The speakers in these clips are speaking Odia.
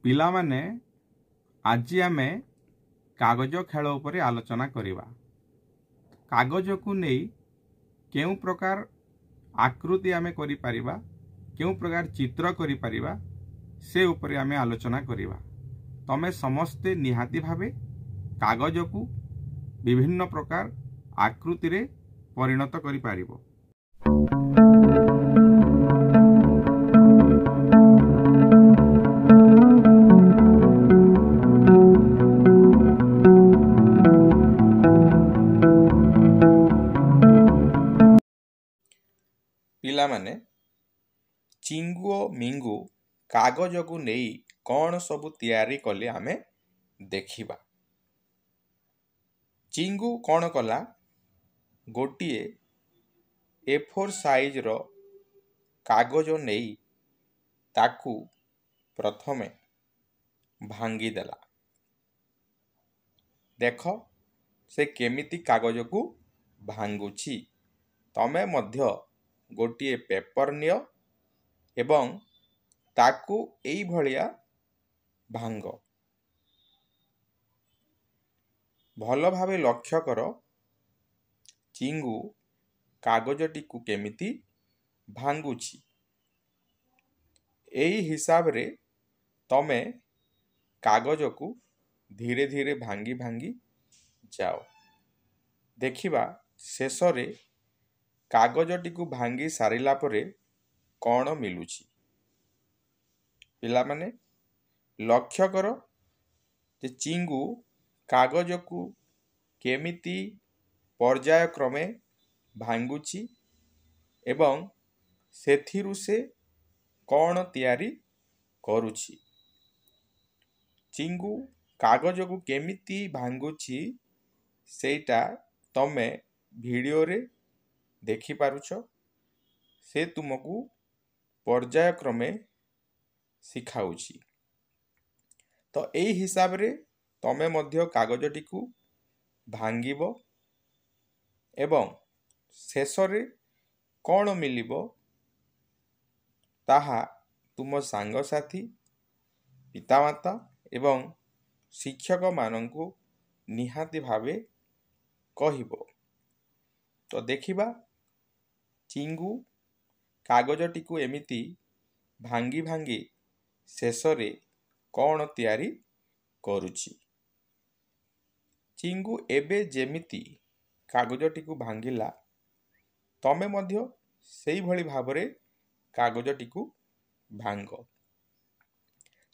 ପିଲାମାନେ ଆଜି ଆମେ କାଗଜ ଖେଳ ଉପରେ ଆଲୋଚନା କରିବା। କାଗଜକୁ ନେଇ କେଉଁ ପ୍ରକାର ଆକୃତି ଆମେ କରିପାରିବା, କେଉଁ ପ୍ରକାର ଚିତ୍ର କରିପାରିବା ସେ ଉପରେ ଆମେ ଆଲୋଚନା କରିବା। ତମେ ସମସ୍ତେ ନିହାତି ଭାବେ କାଗଜକୁ ବିଭିନ୍ନ ପ୍ରକାର ଆକୃତିରେ ପରିଣତ କରିପାରିବ। ପିଲାମାନେ ଚିଙ୍ଗୁ ଓ ମିଙ୍ଗୁ କାଗଜକୁ ନେଇ କ'ଣ ସବୁ ତିଆରି କଲେ ଆମେ ଦେଖିବା। ଚିଙ୍ଗୁ କ'ଣ କଲା, ଗୋଟିଏ A4 ସାଇଜର କାଗଜ ନେଇ ତାକୁ ପ୍ରଥମେ ଭାଙ୍ଗିଦେଲା। ଦେଖ ସେ କେମିତି କାଗଜକୁ ଭାଙ୍ଗୁଛି। ତମେ ମଧ୍ୟ ଗୋଟିଏ ପେପର ନିଅ ଏବଂ ତାକୁ ଏଇଭଳିଆ ଭାଙ୍ଗ। ଭଲ ଭାବେ ଲକ୍ଷ୍ୟ କର ଚିଙ୍ଗୁ କାଗଜଟିକୁ କେମିତି ଭାଙ୍ଗୁଛି। ଏହି ହିସାବରେ ତମେ କାଗଜକୁ ଧୀରେ ଧୀରେ ଭାଙ୍ଗି ଭାଙ୍ଗି ଯାଅ। ଦେଖିବା ଶେଷରେ କାଗଜଟିକୁ ଭାଙ୍ଗି ସାରିଲା ପରେ କ'ଣ ମିଳୁଛି। ପିଲାମାନେ ଲକ୍ଷ୍ୟ କର ଯେ ଚିଙ୍ଗୁ କାଗଜକୁ କେମିତି ପର୍ଯ୍ୟାୟକ୍ରମେ ଭାଙ୍ଗୁଛି ଏବଂ ସେଥିରୁ ସେ କ'ଣ ତିଆରି କରୁଛି। ଚିଙ୍ଗୁ କାଗଜକୁ କେମିତି ଭାଙ୍ଗୁଛି ସେଇଟା ତମେ ଭିଡ଼ିଓରେ ଦେଖିପାରୁଛ। ସେ ତୁମକୁ ପର୍ଯ୍ୟାୟକ୍ରମେ ଶିଖାଉଛି। ତ ଏହି ହିସାବରେ ତମେ ମଧ୍ୟ କାଗଜଟିକୁ ଭାଙ୍ଗିବ ଏବଂ ଶେଷରେ କ'ଣ ମିଳିବ ତାହା ତୁମ ସାଙ୍ଗସାଥି, ପିତାମାତା ଏବଂ ଶିକ୍ଷକମାନଙ୍କୁ ନିହାତି ଭାବେ କହିବ। ତ ଦେଖିବା ଚିଙ୍ଗୁ କାଗଜଟିକୁ ଏମିତି ଭାଙ୍ଗି ଭାଙ୍ଗି ଶେଷରେ କ'ଣ ତିଆରି କରୁଛି। ଚିଙ୍ଗୁ ଏବେ ଯେମିତି କାଗଜଟିକୁ ଭାଙ୍ଗିଲା, ତମେ ମଧ୍ୟ ସେଇଭଳି ଭାବରେ କାଗଜଟିକୁ ଭାଙ୍ଗ।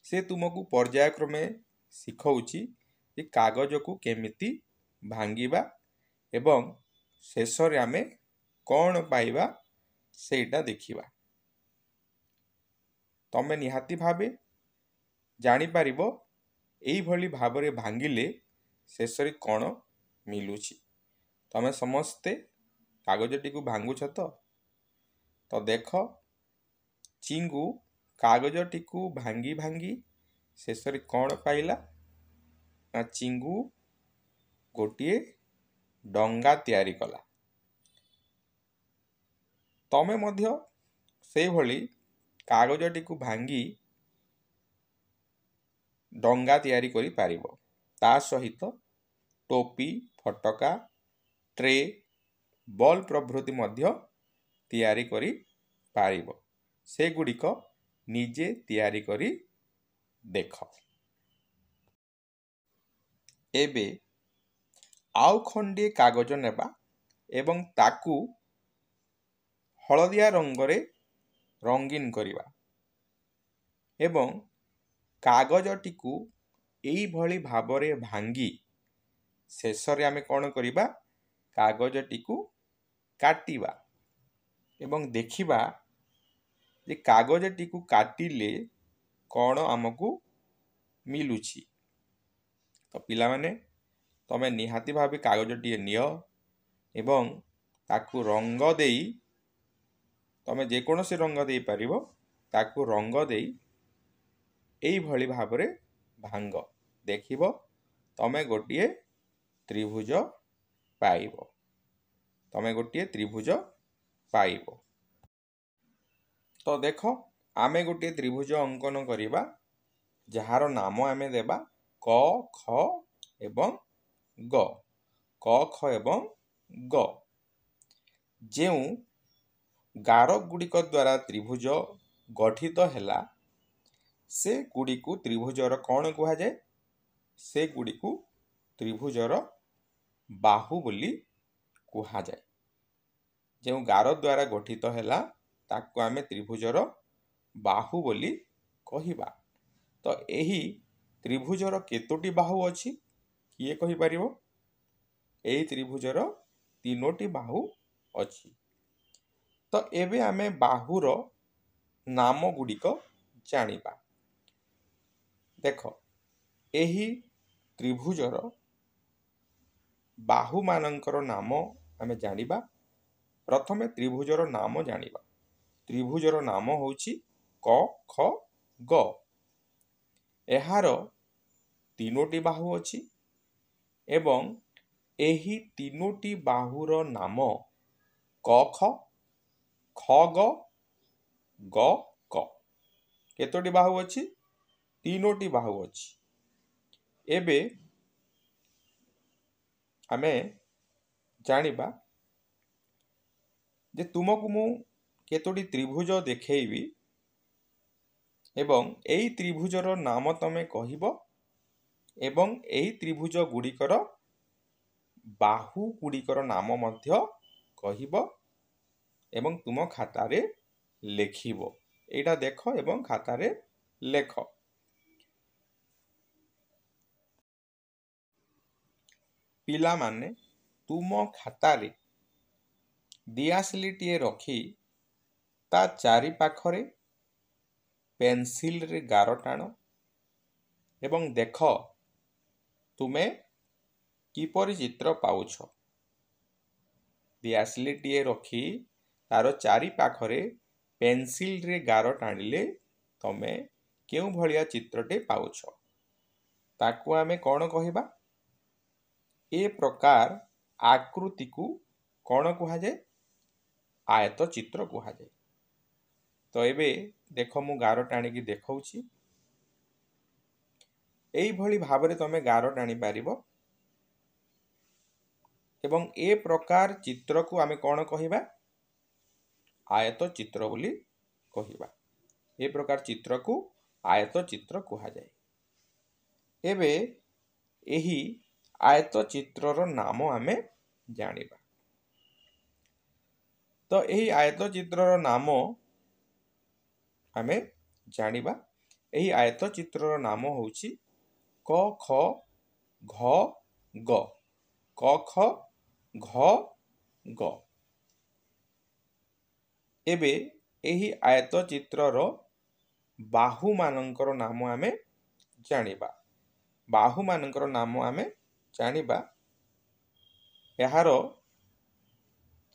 ସେ ତୁମକୁ ପର୍ଯ୍ୟାୟକ୍ରମେ ଶିଖଉଛି ଯେ କାଗଜକୁ କେମିତି ଭାଙ୍ଗିବା ଏବଂ ଶେଷରେ ଆମେ କ'ଣ ପାଇବା ସେଇଟା ଦେଖିବା। ତମେ ନିହାତି ଭାବେ ଜାଣିପାରିବ ଏଇଭଳି ଭାବରେ ଭାଙ୍ଗିଲେ ଶେଷରେ କ'ଣ ମିଳୁଛି। ତମେ ସମସ୍ତେ କାଗଜଟିକୁ ଭାଙ୍ଗୁଛ ତ? ତ ଦେଖ ଚିଙ୍ଗୁ କାଗଜଟିକୁ ଭାଙ୍ଗି ଭାଙ୍ଗି ଶେଷରେ କ'ଣ ପାଇଲା ନା ଚିଙ୍ଗୁ ଗୋଟିଏ ଡଙ୍ଗା ତିଆରି କଲା। ତମେ ମଧ୍ୟ ସେଇଭଳି କାଗଜଟିକୁ ଭାଙ୍ଗି ଡଙ୍ଗା ତିଆରି କରିପାରିବ। ତା ସହିତ ଟୋପି, ଫଟକା, ଟ୍ରେ, ବଲ୍ ପ୍ରଭୃତି ମଧ୍ୟ ତିଆରି କରିପାରିବ। ସେଗୁଡ଼ିକ ନିଜେ ତିଆରି କରି ଦେଖ। ଏବେ ଆଉ ଖଣ୍ଡିଏ କାଗଜ ନେବା ଏବଂ ତାକୁ ହଳଦିଆ ରଙ୍ଗରେ ରଙ୍ଗୀନ କରିବା ଏବଂ କାଗଜଟିକୁ ଏଇଭଳି ଭାବରେ ଭାଙ୍ଗି ଶେଷରେ ଆମେ କ'ଣ କରିବା, କାଗଜଟିକୁ କାଟିବା ଏବଂ ଦେଖିବା ଯେ କାଗଜଟିକୁ କାଟିଲେ କ'ଣ ଆମକୁ ମିଳୁଛି। ତ ପିଲାମାନେ ତମେ ନିହାତି ଭାବେ କାଗଜଟିଏ ନିଅ ଏବଂ ତାକୁ ରଙ୍ଗ ଦେଇ, ତମେ ଯେକୌଣସି ରଙ୍ଗ ଦେଇପାରିବ, ତାକୁ ରଙ୍ଗ ଦେଇ ଏଇଭଳି ଭାବରେ ଭାଙ୍ଗ। ଦେଖିବ ତମେ ଗୋଟିଏ ତ୍ରିଭୁଜ ପାଇବ। ତ ଦେଖ ଆମେ ଗୋଟିଏ ତ୍ରିଭୁଜ ଅଙ୍କନ କରିବା। ଯାହାର ନାମ ଆମେ ଦେବା କ ଖ ଏବଂ ଗ। କ ଖ ଏବଂ ଗ। ଯେଉଁ ଗାର ଗୁଡ଼ିକ ଦ୍ୱାରା ତ୍ରିଭୁଜ ଗଠିତ ହେଲା ସେଗୁଡ଼ିକୁ ତ୍ରିଭୁଜର କ'ଣ କୁହାଯାଏ? ସେଗୁଡ଼ିକୁ ତ୍ରିଭୁଜର ବାହୁ ବୋଲି କୁହାଯାଏ। ଯେଉଁ ଗାର ଦ୍ୱାରା ଗଠିତ ହେଲା ତାକୁ ଆମେ ତ୍ରିଭୁଜର ବାହୁ ବୋଲି କହିବା। ତ ଏହି ତ୍ରିଭୁଜର କେତୋଟି ବାହୁ ଅଛି? କିଏ କହିପାରିବ? ଏହି ତ୍ରିଭୁଜର 3ଟି ବାହୁ ଅଛି। ତ ଏବେ ଆମେ ବାହୁର ନାମ ଗୁଡ଼ିକ ଜାଣିବା। ଦେଖ, ଏହି ତ୍ରିଭୁଜର ବାହୁମାନଙ୍କର ନାମ ଆମେ ଜାଣିବା। ପ୍ରଥମେ ତ୍ରିଭୁଜର ନାମ ଜାଣିବା। ତ୍ରିଭୁଜର ନାମ ହେଉଛି କ ଖ ଗ। ଏହାର 3ଟି ବାହୁ ଅଛି ଏବଂ ଏହି 3ଟି ବାହୁର ନାମ କ ଖ, ଖ ଗ, ଗ କ। କେତୋଟି ବାହୁ ଅଛି? 3ଟି ବାହୁ ଅଛି। ଏବେ ଆମେ ଜାଣିବା ଯେ ତୁମକୁ ମୁଁ କେତୋଟି ତ୍ରିଭୁଜ ଦେଖେଇବି ଏବଂ ଏହି ତ୍ରିଭୁଜର ନାମ ତମେ କହିବ ଏବଂ ଏହି ତ୍ରିଭୁଜ ଗୁଡ଼ିକର ବାହୁ ଗୁଡ଼ିକର ନାମ ମଧ୍ୟ କହିବ ଏବଂ ତୁମ ଖାତାରେ ଲେଖିବ। ଏଇଟା ଦେଖ ଏବଂ ଖାତାରେ ଲେଖ। ପିଲାମାନେ ତୁମ ଖାତାରେ ଦିଆସିଲିଟିଏ ରଖି ତା ଚାରିପାଖରେ ପେନସିଲରେ ଗାର ଟାଣ ଏବଂ ଦେଖ ତୁମେ କିପରି ଚିତ୍ର ପାଉଛ। ଦିଆସିଲିଟିଏ ରଖି ତାର ଚାରିପାଖରେ ପେନସିଲରେ ଗାର ଟାଣିଲେ ତମେ କେଉଁ ଭଳିଆ ଚିତ୍ରଟେ ପାଉଛ। ତାକୁ ଆମେ କ'ଣ କହିବା? ଏ ପ୍ରକାର ଆକୃତିକୁ କ'ଣ କୁହାଯାଏ? ଆୟତ ଚିତ୍ର କୁହାଯାଏ। ତ ଏବେ ଦେଖ, ମୁଁ ଗାର ଟାଣିକି ଦେଖାଉଛି। ଏଇଭଳି ଭାବରେ ତମେ ଗାର ଟାଣି ପାରିବ ଏବଂ ଏ ପ୍ରକାର ଚିତ୍ରକୁ ଆମେ କ'ଣ କହିବା? ଆୟତ ଚିତ୍ର ବୋଲି କହିବା। ଏ ପ୍ରକାର ଚିତ୍ରକୁ ଆୟତ ଚିତ୍ର କୁହାଯାଏ। ଏବେ ଏହି ଆୟତ ଚିତ୍ରର ନାମ ଆମେ ଜାଣିବା। ତ ଏହି ଆୟତ ଚିତ୍ରର ନାମ ଆମେ ଜାଣିବା। ଏହି ଆୟତ ଚିତ୍ରର ନାମ ହେଉଛି କ ଖ ଘ ଗ। କ ଖ ଘ ଗ। ଏବେ ଏହି ଆୟତ ଚିତ୍ରର ବାହୁମାନଙ୍କର ନାମ ଆମେ ଜାଣିବା। ବାହୁମାନଙ୍କର ନାମ ଆମେ ଜାଣିବା। ଏହାର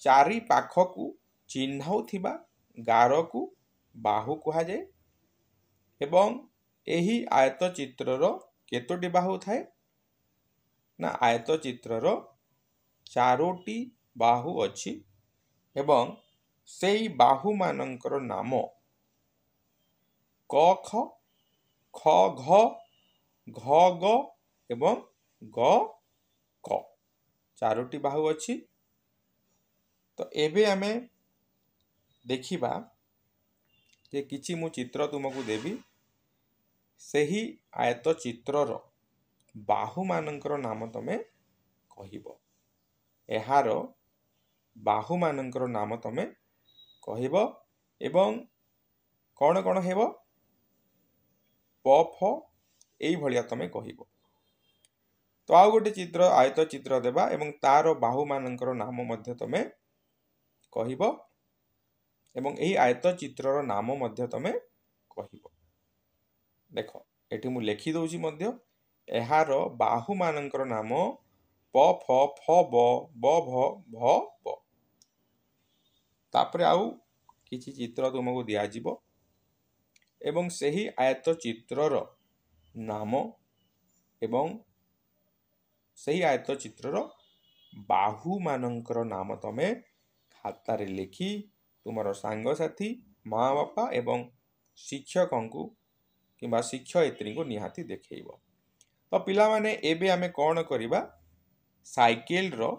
ଚାରି ପାଖକୁ ଚିହ୍ନାଉଥିବା ଗାରକୁ ବାହୁ କୁହାଯାଏ ଏବଂ ଏହି ଆୟତ ଚିତ୍ରର କେତୋଟି ବାହୁ ଥାଏ? ନା, ଆୟତ ଚିତ୍ରର 4ଟି ବାହୁ ଅଛି ଏବଂ ସେଇ ବାହୁମାନଙ୍କର ନାମ କ ଖ, ଖ ଘ, ଘ ଗ ଏବଂ ଗ କ। 4ଟି ବାହୁ ଅଛି। ତ ଏବେ ଆମେ ଦେଖିବା ଯେ କିଛି ମୁଁ ଚିତ୍ର ତୁମକୁ ଦେବି। ସେହି ଆୟତ ଚିତ୍ରର ବାହୁମାନଙ୍କର ନାମ ତମେ କହିବ। ଏହାର ବାହୁମାନଙ୍କର ନାମ ତମେ କହିବ ଏବଂ କ'ଣ କ'ଣ ହେବ? ପ ଫ ଏଇଭଳିଆ ତମେ କହିବ। ତ ଆଉ ଗୋଟେ ଚିତ୍ର, ଆୟତ ଚିତ୍ର ଦେବା ଏବଂ ତାର ବାହୁମାନଙ୍କର ନାମ ମଧ୍ୟ ତମେ କହିବ ଏବଂ ଏହି ଆୟତ ଚିତ୍ରର ନାମ ମଧ୍ୟ ତମେ କହିବ। ଦେଖ, ଏଠି ମୁଁ ଲେଖି ଦେଉଛି ମଧ୍ୟ। ଏହାର ବାହୁମାନଙ୍କର ନାମ ପ ଫ ଫ ବ ବ ଭ ଭ ପ। ତାପରେ ଆଉ କିଛି ଚିତ୍ର ତୁମକୁ ଦିଆଯିବ ଏବଂ ସେହି ଆୟତ ଚିତ୍ରର ନାମ ଏବଂ ସେହି ଆୟତ ଚିତ୍ରର ବାହୁମାନଙ୍କର ନାମ ତମେ ଖାତାରେ ଲେଖି ତୁମର ସାଙ୍ଗସାଥି, ମା ବାପା ଏବଂ ଶିକ୍ଷକଙ୍କୁ किंबा शिक्षयित्री को निहाती देखैब। तो पिला माने एबे आमे कौन करिबा साइकिल रो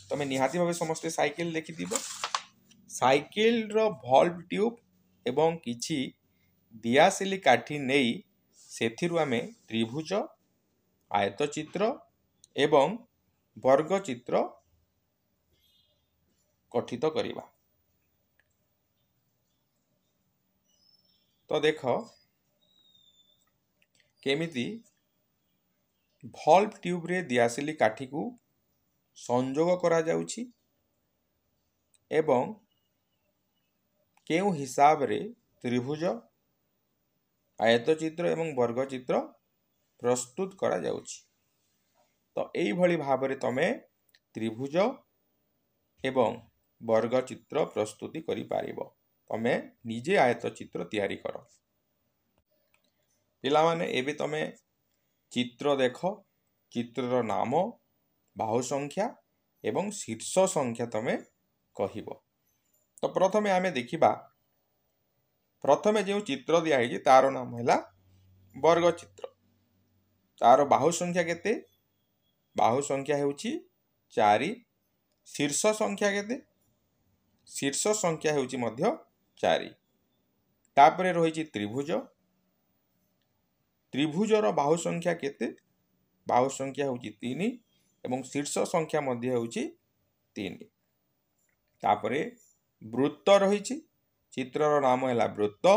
तमे निहाती भावे समस्त साइकिल देखिथिबो। साइकिल रो भल्व ट्यूब एवं किछि दियासिली काठी नेई सेथिरु आमे त्रिभुज आयतचित्र एवं वर्ग चित्र गठित करिबा। तो देख केमिति भल्व ट्यूब रे दियासिली काठी को संजोग करा जाउछि एवं केउ हिसाब रे त्रिभुज आयतचित्र एवं वर्ग चित्र प्रस्तुत करा जाउछि। तो एई भली भाबरे तमे त्रिभुज एवं वर्ग चित्र प्रस्तुति करि पारिबो। तमे निजे आयतचित्र तैयारी कर। पिला माने एबे तमे चित्र देख, चित्रर नाम, बाहु संख्या एवं शीर्ष संख्या तमे कहिबो। तो प्रथमे आमे देखिबा प्रथमे जो चित्र दिया है तार नाम है वर्ग चित्र। तार बाहु संख्या केते? बाहु संख्या हेउची 4। शीर्ष संख्या केते? शीर्ष संख्या हेउची मध्य 4। तापरे रहिची त्रिभुज। त्रिभुजर बाहु संख्या केते? बाहु संख्या हेउची 3 एवं शीर्ष संख्या मध्य हेउची 3। तापरे वृत्त रहिची। चित्रर नाम है वृत्त।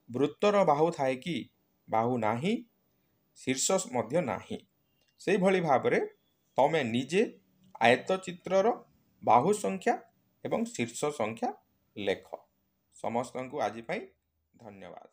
वृत्तर बाहु थाए कि? बाहु नाही, शीर्ष मध्य नाही। सेही भली भाबरे तमे निजे आयतचित्रर बाहु संख्या एवं शीर्ष संख्या लेख। समस्तंकु आजि पई धन्यवाद।